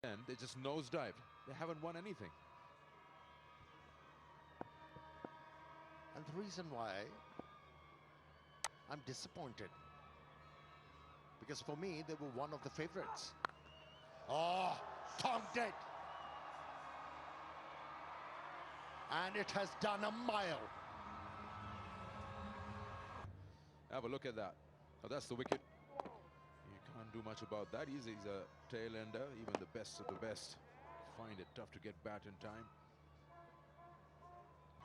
And they just nosedived. They haven't won anything. And the reason why I'm disappointed, because for me, they were one of the favorites. Oh, tonked it. And it has done a mile. Have a look at that. Oh, that's the wicket. You can't do much about that. He's a tail ender. Even the best of the best find it tough to get bat in time.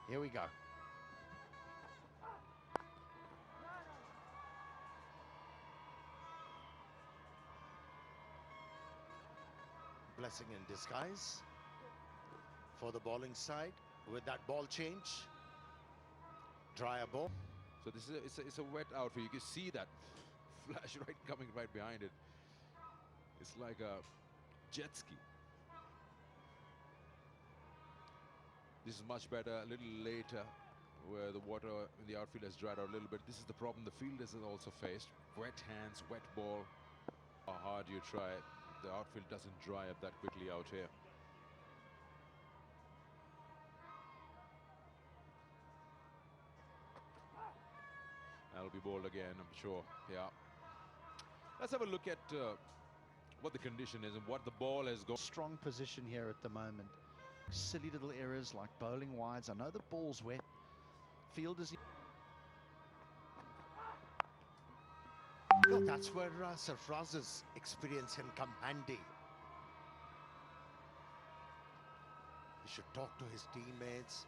Here we go. Blessing in disguise for the bowling side with that ball change. Drier ball. So this is it's a wet outfield. You can see that flash coming right behind it. It's like a jet ski. This is much better. A little later, where the water in the outfield has dried out a little bit. This is the problem the fielders have also faced. Wet hands, wet ball. How hard you try, the outfield doesn't dry up that quickly out here. That'll be bowled again, I'm sure. Yeah. Let's have a look at what the condition is and what the ball has gone. Strong position here at the moment. Silly little errors like bowling wides. I know the ball's wet. Fielders. No, that's where Sarfraz's experience can come handy. He should talk to his teammates,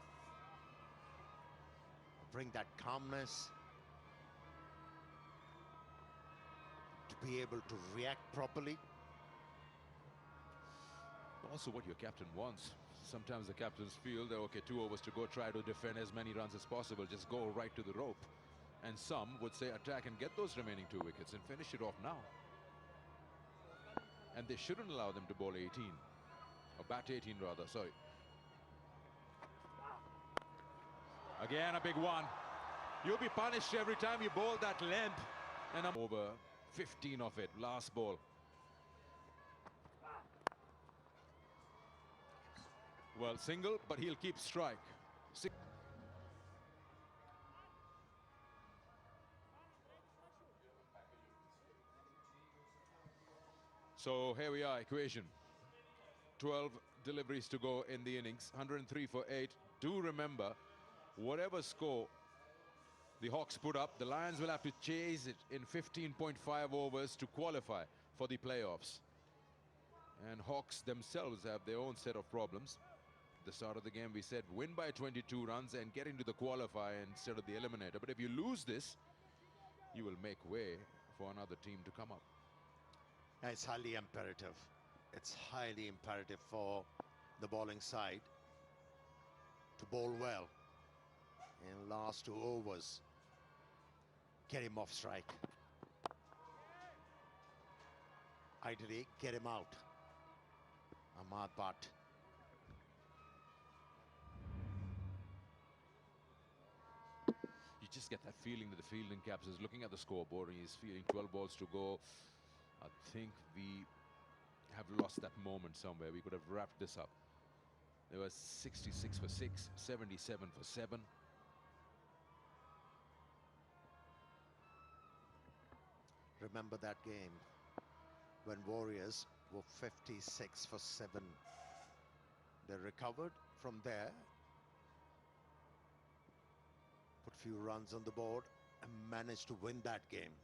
bring that calmness, to be able to react properly. Also what your captain wants. Sometimes the captains feel that, okay, 2 overs to go, try to defend as many runs as possible, just go right to the rope. And some would say attack and get those remaining 2 wickets and finish it off now. And they shouldn't allow them to bowl 18, or bat 18 rather, sorry. Again, a big one. You'll be punished every time you bowl that length. And I'm over 15 of it, last ball. Well, single, but he'll keep strike. So here we are, equation. 12 deliveries to go in the innings, 103 for 8. Do remember, whatever score the Hawks put up, the Lions will have to chase it in 15.5 overs to qualify for the playoffs. And Hawks themselves have their own set of problems. At the start of the game, we said win by 22 runs and get into the qualifier instead of the eliminator. But if you lose this, you will make way for another team to come up. It's highly imperative. It's highly imperative for the bowling side to bowl well in last 2 overs. Get him off strike. Ideally, get him out. Ahmad Bhatt. You just get that feeling that the fielding captain is looking at the scoreboard and he's feeling 12 balls to go. I think we have lost that moment somewhere. We could have wrapped this up. There was 66 for 6, 77 for 7. Remember that game when Warriors were 56 for 7. They recovered from there, put a few runs on the board and managed to win that game.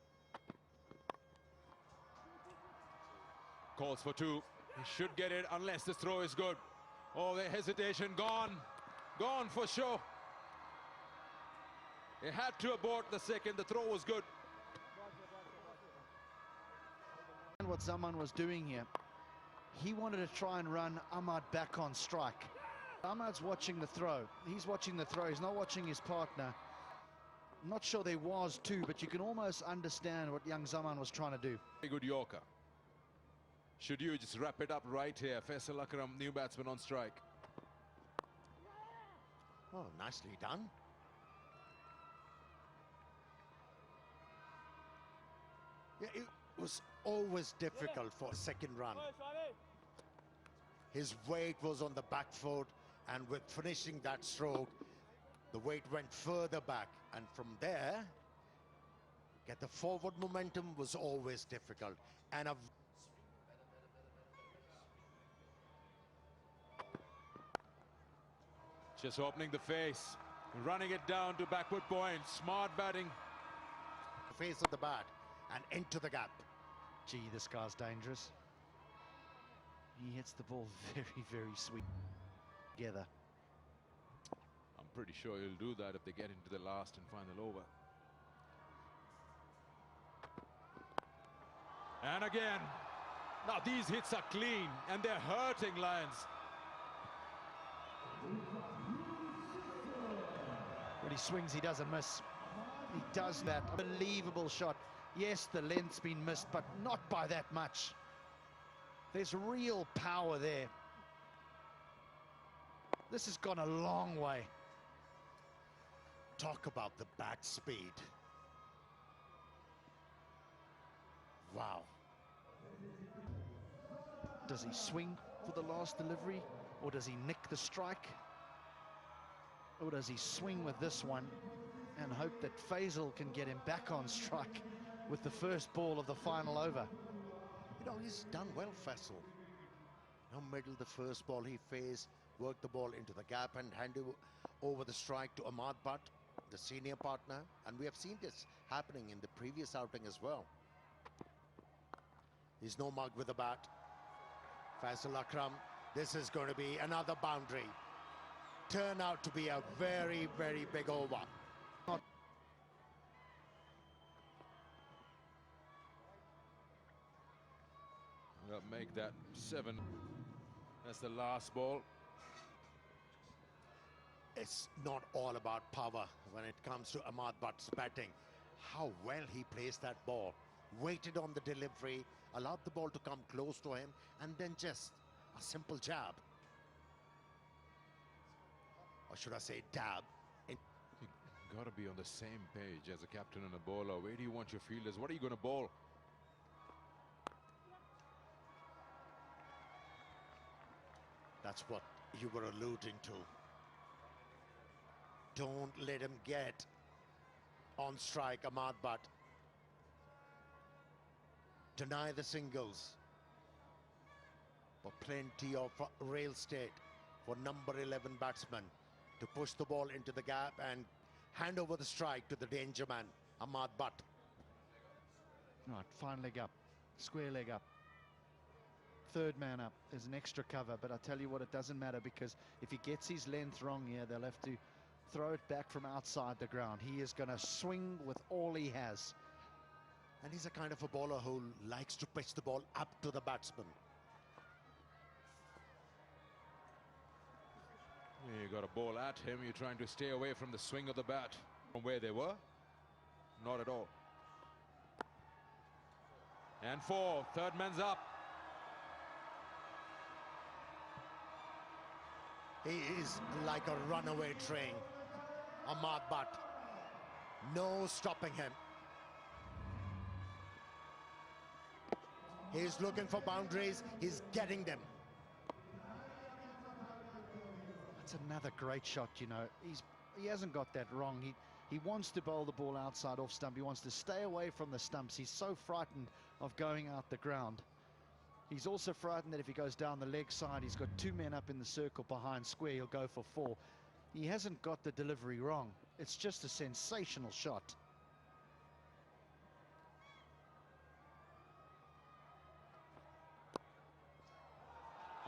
Calls for 2. He should get it unless the throw is good. Oh, the hesitation gone. Gone for sure. He had to abort the second. The throw was good. And what Zaman was doing here, he wanted to try and run Ahmad back on strike. Ahmad's watching the throw. He's watching the throw. He's not watching his partner. I'm not sure there was 2, but you can almost understand what young Zaman was trying to do. Very good Yorker. Should you just wrap it up right here? Faisal Akram, new batsman on strike. Oh, nicely done. Yeah, it was always difficult for a second run. His weight was on the back foot, and with finishing that stroke, the weight went further back, and from there, get the forward momentum was always difficult. And a Just opening the face, running it down to backward point. Smart batting. face of the bat and into the gap. Gee, this guy's dangerous. He hits the ball very, very sweet together. I'm pretty sure he'll do that if they get into the last and final over. And again. Now these hits are clean and they're hurting Lions. When he swings, he doesn't miss. He does that. Unbelievable shot. Yes, the length's been missed, but not by that much. There's real power there. This has gone a long way. Talk about the bat speed. Wow. Does he swing for the last delivery, or does he nick the strike? Or does he swing with this one and hope that Faisal can get him back on strike with the first ball of the final over? You know, he's done well, Faisal. No middle, the first ball he faced, worked the ball into the gap and handed over the strike to Ahmad Butt, the senior partner. And we have seen this happening in the previous outing as well. He's no mug with the bat. Faisal Akram, this is going to be another boundary. Turn out to be a very, very big over. We'll make that 7. That's the last ball. It's not all about power when it comes to Ahmad Butt's batting. How well he placed that ball. Waited on the delivery, allowed the ball to come close to him, and then just a simple jab. Or should I say dab? You got to be on the same page as a captain and a bowler. Where do you want your fielders? What are you going to bowl? That's what you were alluding to. Don't let him get on strike, Ahmad Butt. Deny the singles. But plenty of real estate for number 11 batsman to push the ball into the gap and hand over the strike to the danger man, Ahmad Butt. Right, fine leg up, square leg up. Third man up, there's an extra cover, but I tell you what, it doesn't matter, because if he gets his length wrong here, they'll have to throw it back from outside the ground. He is going to swing with all he has. And he's a kind of a bowler who likes to pitch the ball up to the batsman. You got a ball at him. You're trying to stay away from the swing of the bat. From where they were? Not at all. And 4. Third man's up. He is like a runaway train, Ahmad Butt. No stopping him. He's looking for boundaries. He's getting them. That's another great shot, you know. He hasn't got that wrong. He wants to bowl the ball outside off stump. He wants to stay away from the stumps. He's so frightened of going out the ground. He's also frightened that if he goes down the leg side, he's got 2 men up in the circle behind square, he'll go for 4. He hasn't got the delivery wrong. It's just a sensational shot.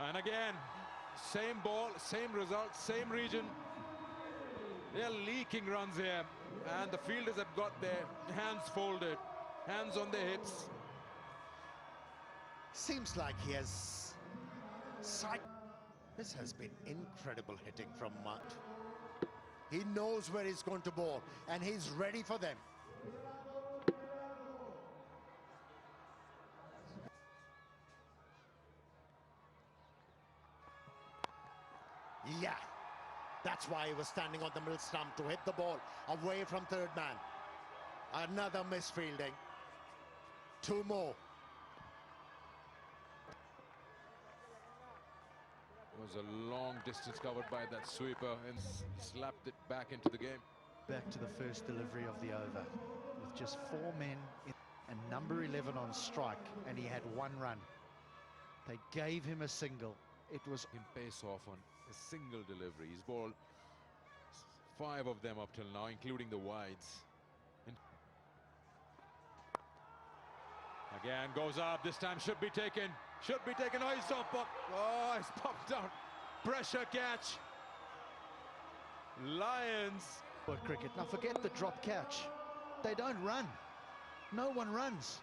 And again, same ball, same result, same region. They're leaking runs here. And the fielders have got their hands folded, hands on their hips. Seems like he has sight. This has been incredible hitting from Mutt. He knows where he's going to bowl, and he's ready for them. Yeah, that's why he was standing on the middle stump, to hit the ball away from third man. Another misfielding. 2 more. was a long distance covered by that sweeper and slapped it back into the game. Back to the first delivery of the over with just 4 men and number 11 on strike, and he had 1 run. They gave him a single. It was Him pace off on a single delivery. He's bowled 5 of them up till now, including the wides. And again goes up. This time should be taken. Should be taken. Oh, he's off. Oh, he's popped out. Pressure catch. Lions. for cricket. Now forget the drop catch. They don't run. No one runs.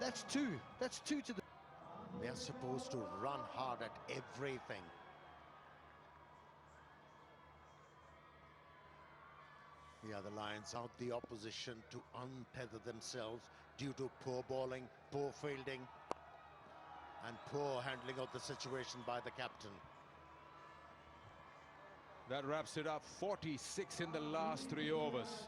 That's 2. That's 2 to the... They're supposed to run hard at everything. Yeah, the Lions out the opposition to untether themselves due to poor bowling, poor fielding, and poor handling of the situation by the captain. That wraps it up. 46 in the last 3 overs.